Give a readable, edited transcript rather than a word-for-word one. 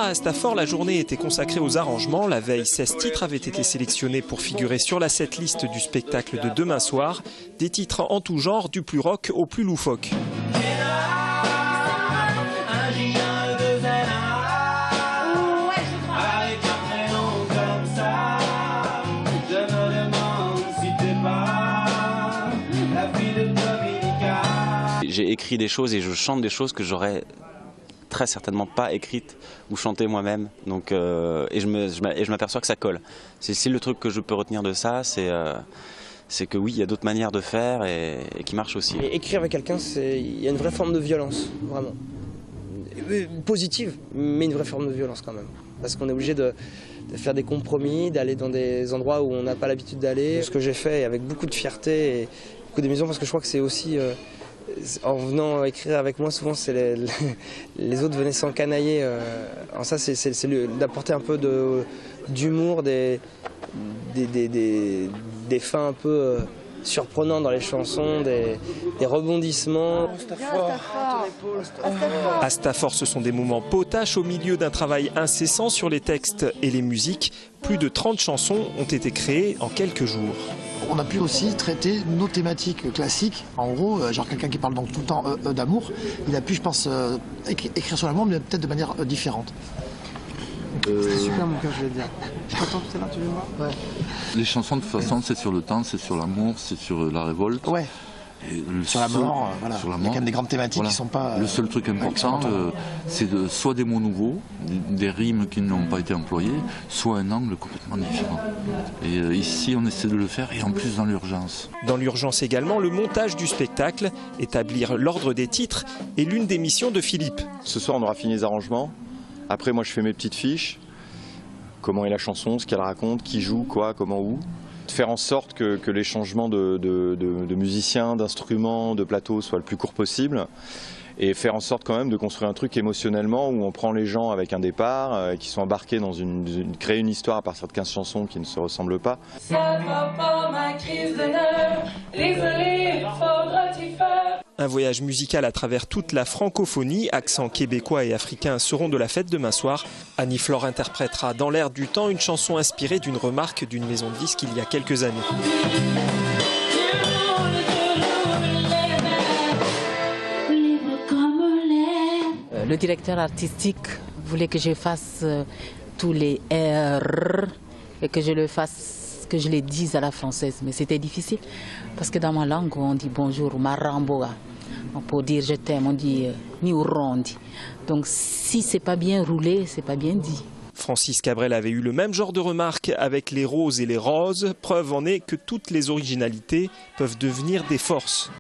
à Astafor, la journée était consacrée aux arrangements. La veille, 16 titres avaient été sélectionnés pour figurer sur la setlist du spectacle de demain soir. Des titres en tout genre, du plus rock au plus loufoque. J'ai écrit des choses et je chante des choses que j'aurais très certainement pas écrites ou chantées moi-même. Donc, et je m'aperçois que ça colle. C'est le truc que je peux retenir de ça, c'est que oui, il y a d'autres manières de faire et qui marchent aussi. Et écrire avec quelqu'un, il y a une vraie forme de violence, vraiment. Positive, mais une vraie forme de violence quand même. Parce qu'on est obligé de faire des compromis, d'aller dans des endroits où on n'a pas l'habitude d'aller. Ce que j'ai fait avec beaucoup de fierté et beaucoup d'émotion, parce que je crois que c'est aussi... en venant écrire avec moi, souvent les autres venaient s'encanailler. Alors ça, c'est d'apporter un peu d'humour, des fins un peu surprenantes dans les chansons, des rebondissements. Astafor, ce sont des moments potaches au milieu d'un travail incessant sur les textes et les musiques. Plus de 30 chansons ont été créées en quelques jours. On a pu aussi traiter nos thématiques classiques. En gros, genre quelqu'un qui parle donc tout le temps d'amour, il a pu, je pense, écrire sur l'amour, mais peut-être de manière différente. C'est super mon cœur, je vais te dire. Je t'entends tout à l'heure, tu veux voir? Ouais. Les chansons, de toute façon, c'est sur le temps, c'est sur l'amour, c'est sur la révolte. Ouais. Sur la mort, voilà. Sur la mort. Il y a quand même des grandes thématiques qui ne sont pas... Le seul truc important, c'est soit des mots nouveaux, des rimes qui n'ont pas été employées, soit un angle complètement différent. Et ici, on essaie de le faire, et en plus dans l'urgence. Dans l'urgence également, le montage du spectacle, établir l'ordre des titres est l'une des missions de Philippe. Ce soir, on aura fini les arrangements. Après, moi, je fais mes petites fiches. Comment est la chanson, ce qu'elle raconte, qui joue, quoi, comment, où. Faire en sorte que les changements de musiciens, d'instruments, de plateaux soient le plus court possible et faire en sorte quand même de construire un truc émotionnellement où on prend les gens avec un départ, qui sont embarqués dans créer une histoire à partir de 15 chansons qui ne se ressemblent pas. Ça va pas ma crise de nerfs, désolé, faudra-t-il faire? Un voyage musical à travers toute la francophonie, accents québécois et africains seront de la fête demain soir. Annie Flore interprétera dans l'air du temps une chanson inspirée d'une remarque d'une maison de disques il y a quelques années. Le directeur artistique voulait que je fasse tous les R et que je le fasse, que je les dise à la française. Mais c'était difficile parce que dans ma langue, on dit bonjour, maramboa. Pour dire je t'aime, on dit niurondi. Donc si c'est pas bien roulé, c'est pas bien dit. Francis Cabrel avait eu le même genre de remarques avec les roses et les roses. Preuve en est que toutes les originalités peuvent devenir des forces.